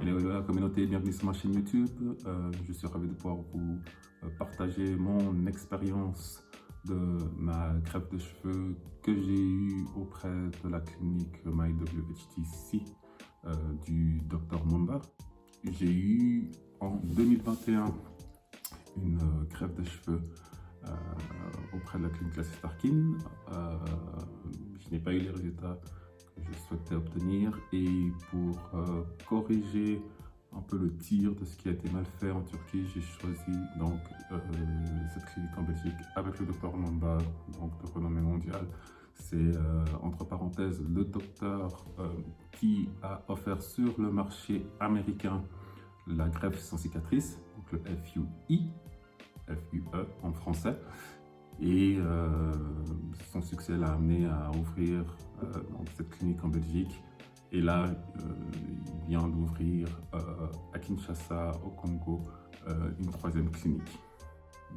Hello, hello la communauté, bienvenue sur ma chaîne YouTube. Je suis ravi de pouvoir vous partager mon expérience de ma greffe de cheveux que j'ai eue auprès de la clinique MyWHTC du Dr Mumba. J'ai eu en 2021 une greffe de cheveux auprès de la clinique Classic Starkin. Je n'ai pas eu les résultats que je souhaitais obtenir, et pour corriger un peu le tir de ce qui a été mal fait en Turquie, j'ai choisi donc cette clinique en Belgique avec le Dr Mumba, donc de renommée mondiale. C'est entre parenthèses le docteur qui a offert sur le marché américain la greffe sans cicatrice, donc le FUE en français. Et son succès l'a amené à ouvrir donc cette clinique en Belgique. Et là, il vient d'ouvrir à Kinshasa, au Congo, une troisième clinique.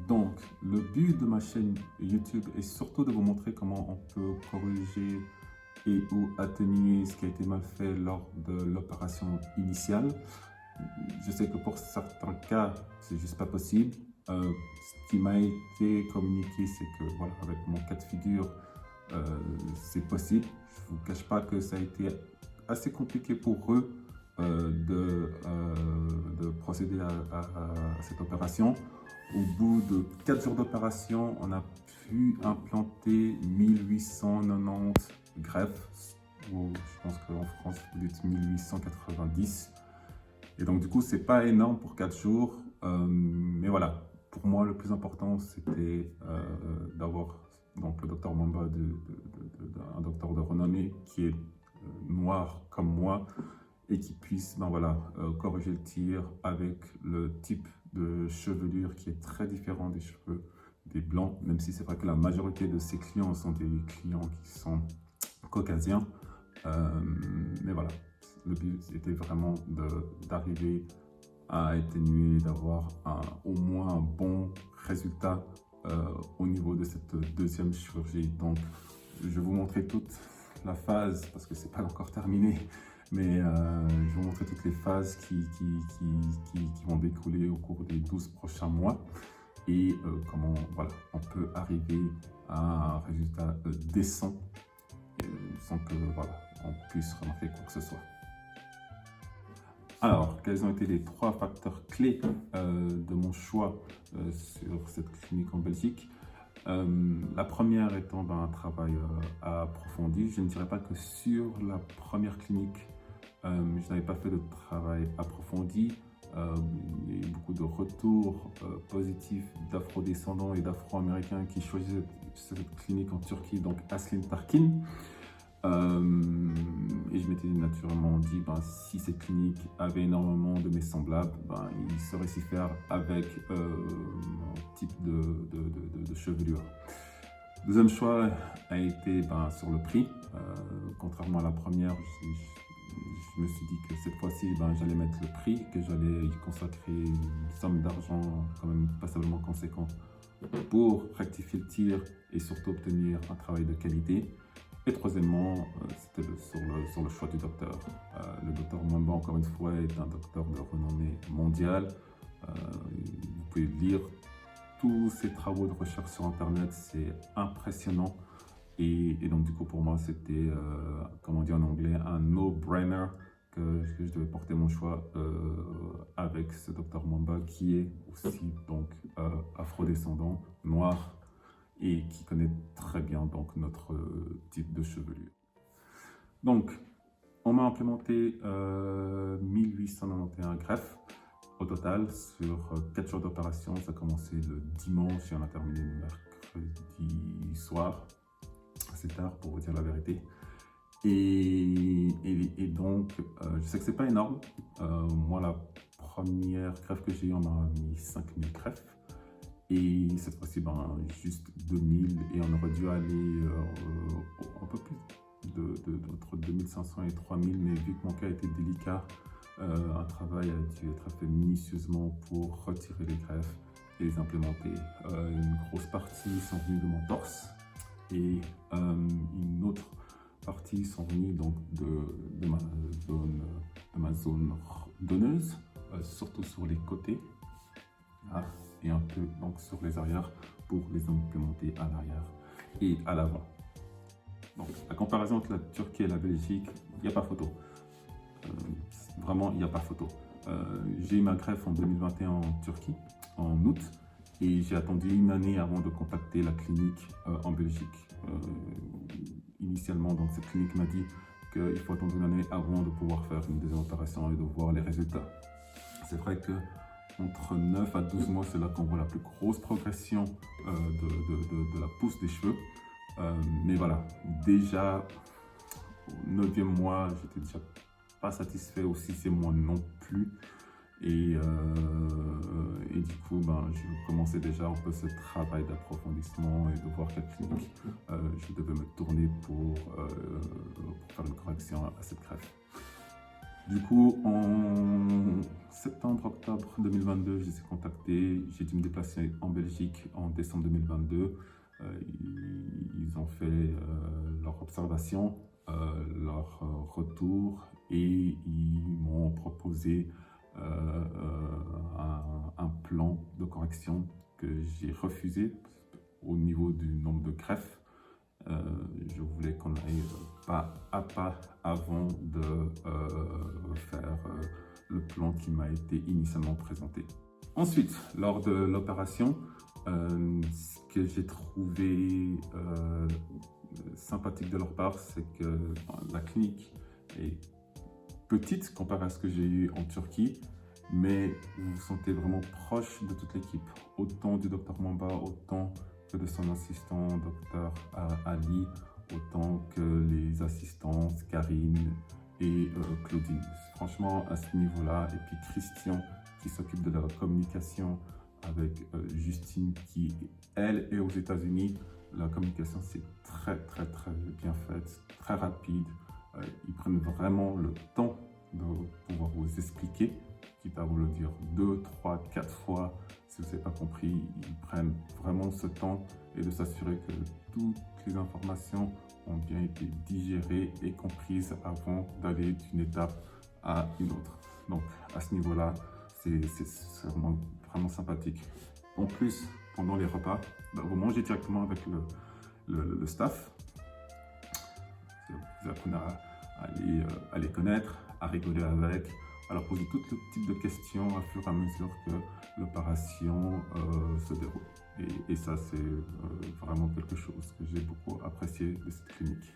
Donc, le but de ma chaîne YouTube est surtout de vous montrer comment on peut corriger et ou atténuer ce qui a été mal fait lors de l'opération initiale. Je sais que pour certains cas, c'est juste pas possible. Ce qui m'a été communiqué, c'est que voilà, avec mon cas de figure, c'est possible. Je ne vous cache pas que ça a été assez compliqué pour eux de procéder à cette opération. Au bout de 4 jours d'opération, on a pu implanter 1890 greffes, ou je pense qu'en France, vous dites 1890. Et donc du coup, c'est pas énorme pour 4 jours, mais voilà. Pour moi, le plus important, c'était d'avoir donc le docteur Mumba, un docteur de renommée qui est noir comme moi et qui puisse corriger le tir avec le type de chevelure qui est très différent des cheveux des blancs, même si c'est vrai que la majorité de ses clients sont des clients qui sont caucasiens. Mais voilà, le but était vraiment d'arriver à atténuer, d'avoir au moins un bon résultat au niveau de cette deuxième chirurgie. Donc, je vais vous montrer toute la phase, parce que c'est pas encore terminé, mais je vais vous montrer toutes les phases qui vont découler au cours des 12 prochains mois, et comment voilà, on peut arriver à un résultat décent sans que voilà, on puisse remarquer quoi que ce soit. Alors, quels ont été les 3 facteurs clés de mon choix sur cette clinique en Belgique? La première étant un travail approfondi. Je ne dirais pas que sur la première clinique, je n'avais pas fait de travail approfondi. Il y a eu beaucoup de retours positifs d'afro-descendants et d'afro-américains qui choisissaient cette clinique en Turquie, donc Aslin Tarkin. Et je m'étais naturellement dit, si cette clinique avait énormément de mes semblables, il saurait s'y faire avec mon type de chevelure. Deuxième choix a été sur le prix. Contrairement à la première, je me suis dit que cette fois-ci, j'allais mettre le prix, que j'allais y consacrer une somme d'argent quand même passablement conséquente pour rectifier le tir et surtout obtenir un travail de qualité. Et troisièmement, c'était sur le choix du docteur. Le docteur Mumba, encore une fois, est un docteur de renommée mondiale. Vous pouvez lire tous ses travaux de recherche sur Internet, c'est impressionnant. Et donc, du coup, pour moi, c'était, comme on dit en anglais, un no-brainer que je devais porter mon choix avec ce docteur Mumba, qui est aussi donc afro-descendant, noir, et qui connaît très bien donc notre type de chevelure. Donc, on m'a implémenté 1891 greffes au total sur 4 jours d'opération. Ça a commencé le dimanche et on a terminé le mercredi soir, assez tard pour vous dire la vérité. Et donc, je sais que c'est pas énorme. Moi, la première greffe que j'ai eue, on m'a mis 5000 greffes. Et cette fois-ci, juste 2000, et on aurait dû aller un peu plus entre 2500 et 3000, mais vu que mon cas était délicat, un travail a dû être fait minutieusement pour retirer les greffes et les implémenter. Une grosse partie sont venues de mon torse et une autre partie sont venues donc de ma zone donneuse, surtout sur les côtés, là, et un peu donc sur les arrières pour les implémenter à l'arrière et à l'avant. Donc la comparaison entre la Turquie et la Belgique, il n'y a pas photo. Vraiment, il n'y a pas photo. J'ai eu ma greffe en 2021 en Turquie, en août, et j'ai attendu une année avant de contacter la clinique en Belgique. Initialement, donc, cette clinique m'a dit qu'il faut attendre une année avant de pouvoir faire une deuxième opération et de voir les résultats. C'est vrai que entre 9 à 12 mois, c'est là qu'on voit la plus grosse progression de la pousse des cheveux. Mais voilà, déjà au 9e mois, j'étais déjà pas satisfait, au 6e mois non plus. Et du coup, je commençais déjà un peu ce travail d'approfondissement et de voir quelle clinique je devais me tourner pour faire une correction à cette greffe. Du coup, en septembre-octobre 2022, je les ai contactés. J'ai dû me déplacer en Belgique en décembre 2022. Ils ont fait leur observation, leur retour, et ils m'ont proposé un plan de correction que j'ai refusé au niveau du nombre de greffes. Je voulais qu'on aille pas à pas avant de faire le plan qui m'a été initialement présenté. Ensuite, lors de l'opération, ce que j'ai trouvé sympathique de leur part, c'est que la clinique est petite comparée à ce que j'ai eu en Turquie, mais vous vous sentez vraiment proche de toute l'équipe, autant du docteur Mamba, autant que de son assistant, docteur Ali, autant que les assistantes Karine et Claudine. Franchement, à ce niveau-là, et puis Christian qui s'occupe de la communication avec Justine qui, elle, est aux États-Unis. La communication, c'est très bien faite, très rapide. Ils prennent vraiment le temps de pouvoir vous expliquer, quitte à vous le dire 2, 3, 4 fois. Si vous n'avez pas compris, ils prennent vraiment ce temps et de s'assurer que toutes les informations ont bien été digérées et comprises avant d'aller d'une étape à une autre. Donc à ce niveau-là, c'est vraiment sympathique. En plus, pendant les repas, vous mangez directement avec le staff. Vous apprenez à les connaître, à rigoler avec, à leur poser tout le type de questions à fur et à mesure que l'opération se déroule. Et ça, c'est vraiment quelque chose que j'ai beaucoup apprécié de cette clinique.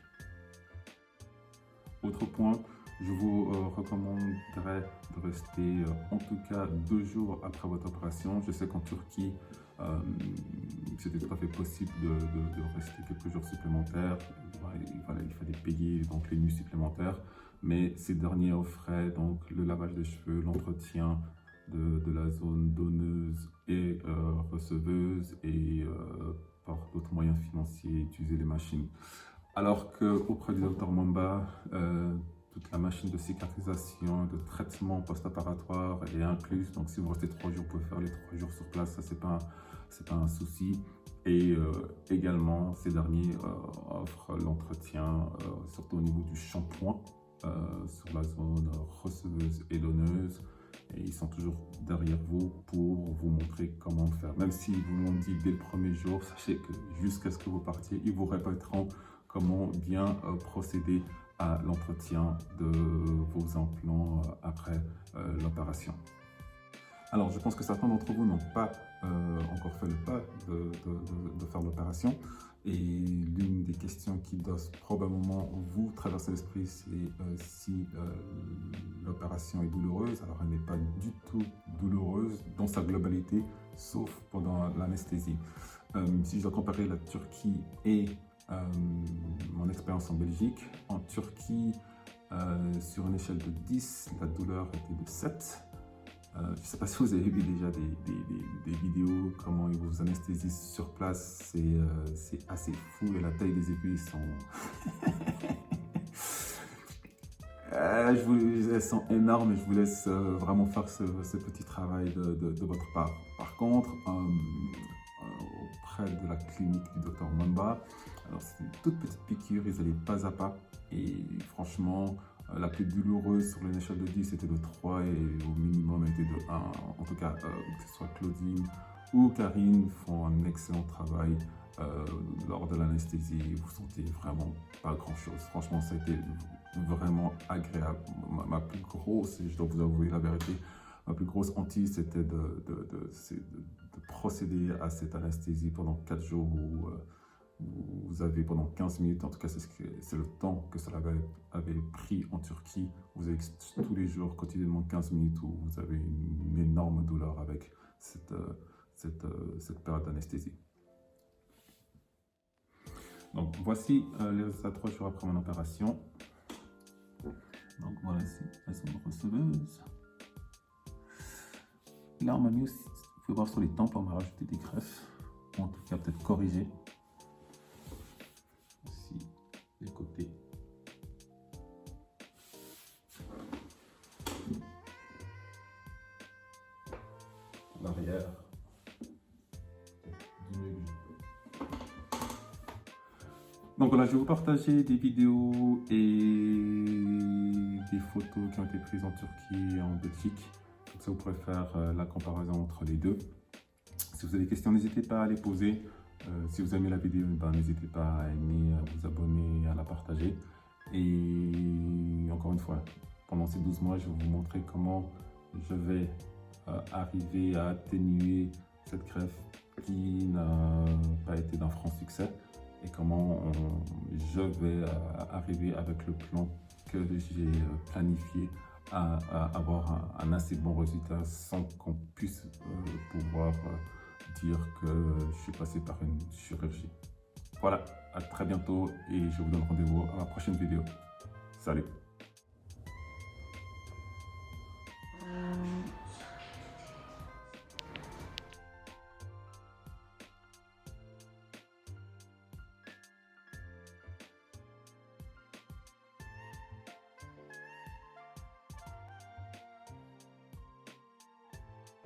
Autre point, je vous recommanderais de rester en tout cas 2 jours après votre opération. Je sais qu'en Turquie, c'était tout à fait possible de rester quelques jours supplémentaires. Il fallait payer donc les nuits supplémentaires, mais ces derniers offraient donc le lavage des cheveux, l'entretien de la zone donneuse et receveuse, et par d'autres moyens financiers, utiliser les machines. Alors qu'auprès du Dr Mamba, toute la machine de cicatrisation, de traitement post-opératoire est incluse. Donc si vous restez 3 jours, vous pouvez faire les 3 jours sur place, ça c'est pas un souci. Et également, ces derniers offrent l'entretien, surtout au niveau du shampoing, sur la zone receveuse et donneuse. Et ils sont toujours derrière vous pour vous montrer comment le faire. Même s'ils vous l'ont dit dès le premier jour, sachez que jusqu'à ce que vous partiez, ils vous répéteront comment bien procéder à l'entretien de vos implants après l'opération. Alors, je pense que certains d'entre vous n'ont pas encore fait le pas de faire l'opération. Et l'une des questions qui doit probablement vous traverser l'esprit, c'est si l'opération est douloureuse. Alors, elle n'est pas du tout douloureuse dans sa globalité, sauf pendant l'anesthésie. Si je dois comparer la Turquie et mon expérience en Belgique, en Turquie, sur une échelle de 10, la douleur était de 7. Je ne sais pas si vous avez vu déjà des vidéos, comment ils vous anesthésisent sur place, c'est assez fou, et la taille des aiguilles sont... elles sont énormes, et je vous laisse vraiment faire ce petit travail de votre part. Par contre, auprès de la clinique du Dr Mamba, alors c'est une toute petite piqûre, ils allaient pas à pas, et franchement, La plus douloureuse sur une échelle de 10 était de 3 et au minimum était de 1. En tout cas, que ce soit Claudine ou Karine font un excellent travail lors de l'anesthésie. Vous sentez vraiment pas grand-chose. Franchement, ça a été vraiment agréable. Ma plus grosse, et je dois vous avouer la vérité, ma plus grosse hantise, c'était de procéder à cette anesthésie pendant 4 jours où vous avez pendant 15 minutes, en tout cas c'est le temps que cela avait pris en Turquie. Vous avez tous les jours, quotidiennement 15 minutes où vous avez une énorme douleur avec cette période d'anesthésie. Donc voici les résultats 3 jours après mon opération. Donc voilà, elles sont receveuses. Là on m'a mis aussi, vous pouvez voir sur les tempes, on m'a rajouté des greffes, ou en tout cas peut-être corrigé. Ici, les côtés. L'arrière. Donc voilà, je vais vous partager des vidéos et des photos qui ont été prises en Turquie et en Belgique. Comme ça, vous pourrez faire la comparaison entre les deux. Si vous avez des questions, n'hésitez pas à les poser. Si vous aimez la vidéo, n'hésitez pas à aimer, à vous abonner, à la partager. Et encore une fois, pendant ces 12 mois, je vais vous montrer comment je vais arriver à atténuer cette greffe qui n'a pas été d'un franc succès. Et comment je vais arriver avec le plan que j'ai planifié à avoir un assez bon résultat sans qu'on puisse pouvoir dire que je suis passé par une chirurgie. Voilà, à très bientôt et je vous donne rendez-vous à la prochaine vidéo. Salut!